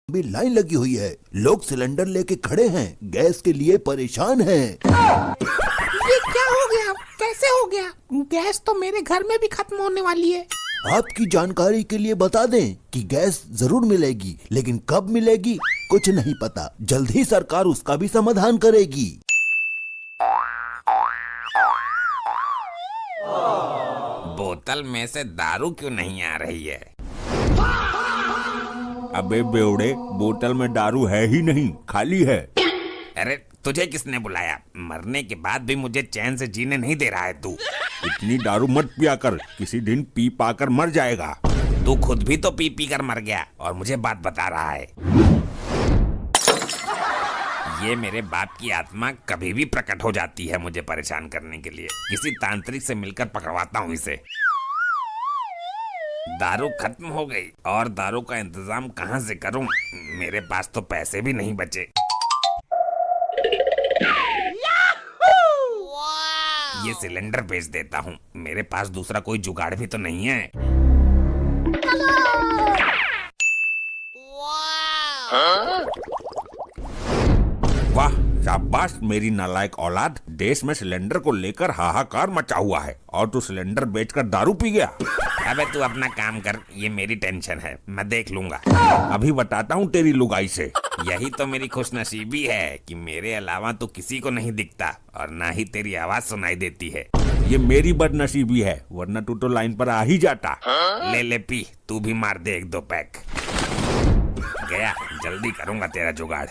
भी लाइन लगी हुई है। लोग सिलेंडर लेके खड़े हैं, गैस के लिए परेशान हैं। ये क्या हो गया? कैसे हो गया? गैस तो मेरे घर में भी खत्म होने वाली है। आपकी जानकारी के लिए बता दें कि गैस जरूर मिलेगी, लेकिन कब मिलेगी कुछ नहीं पता। जल्द ही सरकार उसका भी समाधान करेगी। बोतल में से दारू क्यों नहीं आ रही है? अबे बेवड़े, बोतल में दारू है ही नहीं, खाली है। अरे तुझे किसने बुलाया? मरने के बाद भी मुझे चैन से जीने नहीं दे रहा है तू। इतनी दारू मत पिया कर, किसी दिन पी पाकर मर जाएगा। तू खुद भी तो पी पी कर मर गया और मुझे बात बता रहा है। ये मेरे बाप की आत्मा कभी भी प्रकट हो जाती है मुझे परेशान करने के लिए। किसी तांत्रिक से मिलकर पकड़वाता हूँ इसे। दारू खत्म हो गई और दारू का इंतजाम कहाँ से करूं? मेरे पास तो पैसे भी नहीं बचे। ये सिलेंडर बेच देता हूँ, मेरे पास दूसरा कोई जुगाड़ भी तो नहीं है। वाह शाबाश मेरी नालायक औलाद, देश में सिलेंडर को लेकर हाहाकार मचा हुआ है और तू सिलेंडर बेचकर दारू पी गया। अबे तू अपना काम कर, ये मेरी टेंशन है, मैं देख लूंगा। अभी बताता हूँ तेरी लुगाई से। यही तो मेरी खुशनसीबी है कि मेरे अलावा तो किसी को नहीं दिखता और ना ही तेरी आवाज सुनाई देती है। ये मेरी बदनसीबी है, वरना तू तो लाइन पर आ ही जाता। ले ले पी, तू भी मार दे 1-2 पैक। गया, जल्दी करूंगा तेरा जुगाड़।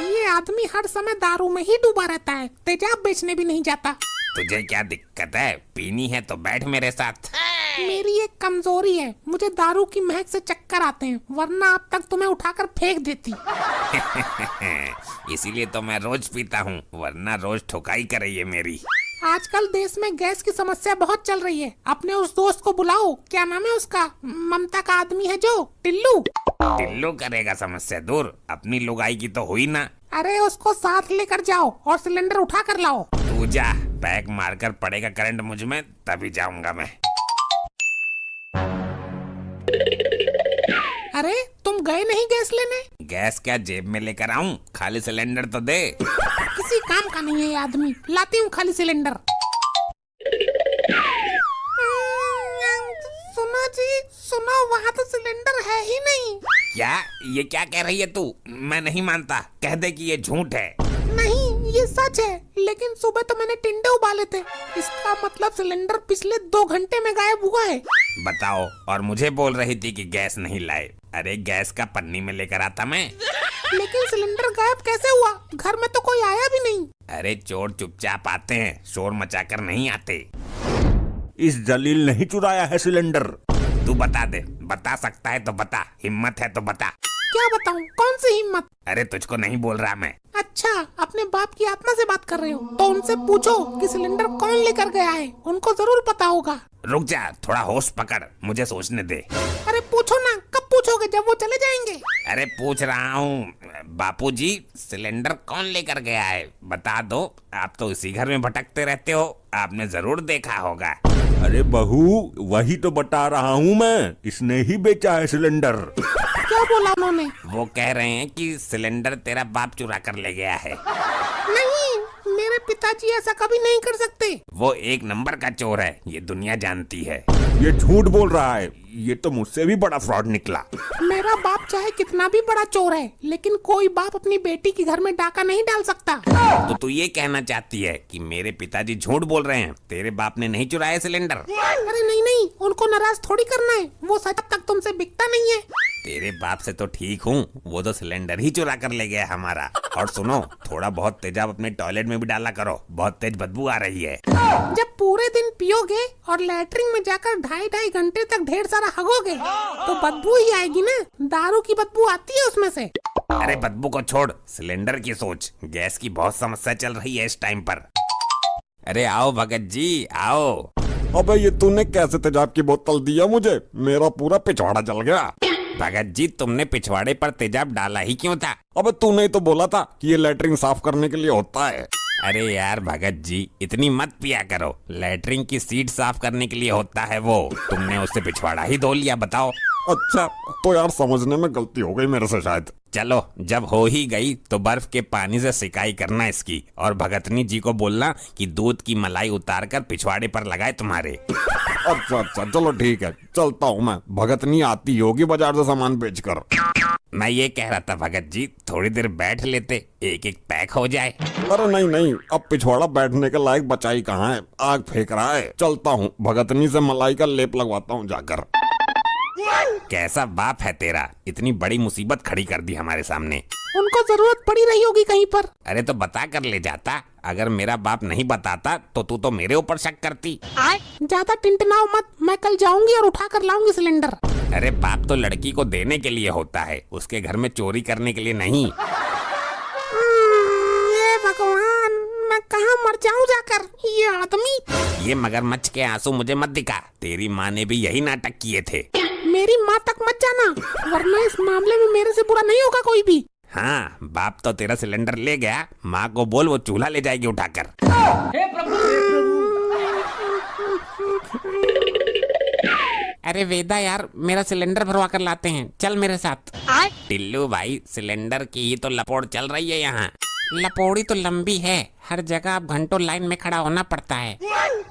ये आदमी हर समय दारू में ही डूबा रहता है, तेजाब बेचने भी नहीं जाता। तुझे क्या दिक्कत है? पीनी है तो बैठ मेरे साथ। मेरी एक कमजोरी है, मुझे दारू की महक से चक्कर आते हैं, वरना अब तक तुम्हें उठाकर फेंक देती। इसीलिए तो मैं रोज पीता हूँ, वरना रोज ठुकाई करे ये मेरी। आजकल देश में गैस की समस्या बहुत चल रही है। अपने उस दोस्त को बुलाओ, क्या नाम है उसका, ममता का आदमी है जो, टिल्लू। टिल्लू करेगा समस्या दूर, अपनी लुगाई की तो हुई ना। अरे उसको साथ लेकर जाओ और सिलेंडर उठा कर लाओ। तू जा, पैक मारकर पड़ेगा करंट मुझ में, तभी जाऊंगा मैं। अरे तुम गए नहीं गैस लेने? गैस क्या जेब में लेकर आऊं? खाली सिलेंडर तो दे। किसी काम का नहीं है ये आदमी, लाती हूँ खाली सिलेंडर। सुनो जी सुनो, वहाँ तो सिलेंडर है ही नहीं। क्या? ये क्या कह रही है तू? मैं नहीं मानता, कह दे कि ये झूठ है। नहीं ये सच है, लेकिन सुबह तो मैंने टिंडे उबाले थे। इसका मतलब सिलेंडर पिछले 2 घंटे में गायब हुआ है। बताओ, और मुझे बोल रही थी कि गैस नहीं लाए। अरे गैस का पन्नी में लेकर आता मैं। लेकिन सिलेंडर गायब कैसे हुआ? घर में तो कोई आया भी नहीं। अरे चोर चुपचाप आते हैं, शोर मचाकर नहीं आते। इस जलील नहीं चुराया है सिलेंडर। तू बता दे, बता सकता है तो बता, हिम्मत है तो बता। क्या बताऊं? कौन सी हिम्मत? अरे तुझको नहीं बोल रहा मैं। अच्छा, अपने बाप की आत्मा से बात कर रहे हो तो उनसे पूछो कि सिलेंडर कौन लेकर गया है, उनको जरूर पता होगा। रुक जा, थोड़ा होश पकड़, मुझे सोचने दे। अरे पूछो ना, कब पूछोगे? जब वो चले जाएंगे। अरे पूछ रहा हूँ बापूजी, सिलेंडर कौन लेकर गया है, बता दो। आप तो इसी घर में भटकते रहते हो, आपने जरूर देखा होगा। अरे बहू, वही तो बता रहा हूँ मैं, इसने ही बेचा है सिलेंडर। क्या बोला उन्होंने? वो कह रहे हैं कि सिलेंडर तेरा बाप चुरा कर ले गया है। नहीं, मेरे पिताजी ऐसा कभी नहीं कर सकते। वो 1 नंबर का चोर है, ये दुनिया जानती है। ये झूठ बोल रहा है, ये तो मुझसे भी बड़ा फ्रॉड निकला। मेरा बाप चाहे कितना भी बड़ा चोर है, लेकिन कोई बाप अपनी बेटी के घर में डाका नहीं डाल सकता। तो तू ये कहना चाहती है कि मेरे पिताजी झूठ बोल रहे हैं, तेरे बाप ने नहीं चुराया सिलेंडर? अरे नहीं नहीं, उनको नाराज थोड़ी करना है, वो सच तक तुमसे बिकता नहीं है। तेरे बाप से तो ठीक हूँ, वो तो सिलेंडर ही चुरा कर ले गया हमारा। और सुनो, थोड़ा बहुत तेजाब अपने टॉयलेट में भी डाला करो, बहुत तेज बदबू आ रही है। जब पूरे दिन पियोगे और लैट्रिन में जाकर 2.5 घंटे तक ढेर सारा हगोगे तो बदबू ही आएगी ना। दारू की बदबू आती है उसमें से। अरे बदबू को छोड़, सिलेंडर की सोच। गैस की बहुत समस्या चल रही है इस टाइम पर। अरे आओ भगत जी, आओ। अबे ये तूने कैसे तेजाब की बोतल दिया मुझे? मेरा पूरा पिछवाड़ा जल गया। भगत जी, तुमने पिछवाड़े पर तेजाब डाला ही क्यों था? अबे तूने ही तो बोला था कि ये लैट्रिन साफ करने के लिए होता है। अरे यार भगत जी, इतनी मत पिया करो, लैट्रिन की सीट साफ करने के लिए होता है वो। तुमने उससे पिछवाड़ा ही धो लिया, बताओ। अच्छा तो यार समझने में गलती हो गई मेरे से शायद। चलो जब हो ही गई तो बर्फ के पानी से सिकाई करना इसकी, और भगतनी जी को बोलना कि दूध की मलाई उतार कर पिछवाड़े पर लगाए तुम्हारे। अच्छा चलो ठीक है, चलता हूँ मैं। भगतनी आती होगी बाजार से सामान बेचकर। मैं ये कह रहा था भगत जी, थोड़ी देर बैठ लेते, एक एक पैक हो जाए। अरे नहीं, अब पिछवाड़ा बैठने के लायक बचाई कहाँ है, आग फेंक रहा है। चलता हूँ, भगतनी से मलाई का लेप लगवाता हूँ जाकर। कैसा बाप है तेरा, इतनी बड़ी मुसीबत खड़ी कर दी हमारे सामने। उनको जरूरत पड़ी रही होगी कहीं पर। अरे तो बता कर ले जाता, अगर मेरा बाप नहीं बताता तो तू तो मेरे ऊपर शक करती। ज्यादा टिंटनाओ मत, मैं कल जाऊंगी और उठा कर लाऊंगी सिलेंडर। अरे बाप तो लड़की को देने के लिए होता है, उसके घर में चोरी करने के लिए नहीं। ये भगवान, मैं कहाँ मर जाऊं जाकर। ये आदमी। ये मगरमच्छ के आंसू मुझे मत दिखा, तेरी माँ ने भी यही नाटक किए थे। मेरी माँ तक मत जाना, वरना इस मामले में मेरे से बुरा नहीं होगा कोई भी। हाँ, बाप तो तेरा सिलेंडर ले गया, माँ को बोल वो चूल्हा ले जाएगी उठाकर। अरे वेदा यार, मेरा सिलेंडर भरवा कर लाते हैं, चल मेरे साथ। टिल्लू भाई, सिलेंडर की ही तो लपोड़ चल रही है यहाँ। लपोड़ी तो लंबी है, हर जगह अब घंटों लाइन में खड़ा होना पड़ता है।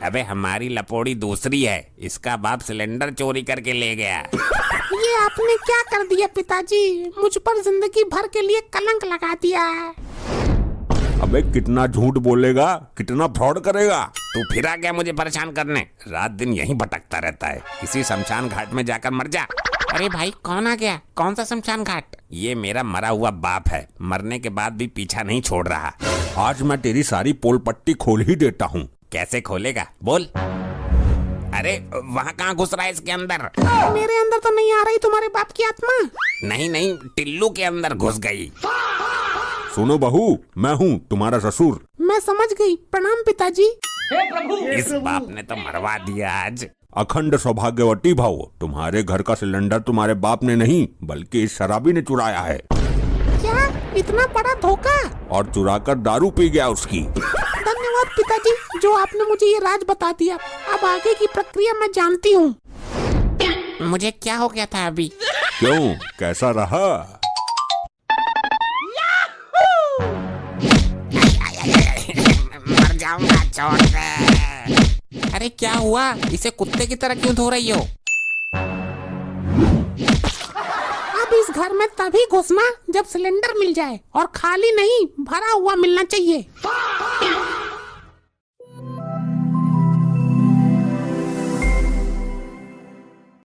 अबे हमारी लपोड़ी दूसरी है, इसका बाप सिलेंडर चोरी करके ले गया। ये आपने क्या कर दिया पिताजी, मुझ पर जिंदगी भर के लिए कलंक लगा दिया है। अबे कितना झूठ बोलेगा, कितना फ्रॉड करेगा। तू फिर आ गया मुझे परेशान करने, रात दिन यहीं भटकता रहता है, किसी शमशान घाट में जाकर मर जा। अरे भाई कौन आ गया, कौन सा शमशान घाट? ये मेरा मरा हुआ बाप है, मरने के बाद भी पीछा नहीं छोड़ रहा। आज मैं तेरी सारी पोल पट्टी खोल ही देता हूँ। कैसे खोलेगा, बोल। अरे वहाँ कहाँ घुस रहा है इसके अंदर? मेरे अंदर तो नहीं आ रही तुम्हारे बाप की आत्मा। नहीं, टिल्लू के अंदर घुस गई। सुनो बहू, मैं हूँ तुम्हारा ससुर। मैं समझ गई, प्रणाम पिताजी। इस बाप ने तो मरवा दिया आज। अखंड सौभाग्यवती भाव, तुम्हारे घर का सिलेंडर तुम्हारे बाप ने नहीं बल्कि इस शराबी ने चुराया है। क्या, इतना बड़ा धोखा? और चुराकर दारू पी गया उसकी। धन्यवाद पिताजी, जो आपने मुझे ये राज बता दिया। अब आगे की प्रक्रिया मैं जानती हूँ। मुझे क्या हो गया था अभी? क्यों, कैसा रहा? मर जाऊंगा, छोड़ दे। अरे क्या हुआ, इसे कुत्ते की तरह क्यों धो रही हो? अब इस घर में तभी घुसना जब सिलेंडर मिल जाए, और खाली नहीं भरा हुआ मिलना चाहिए।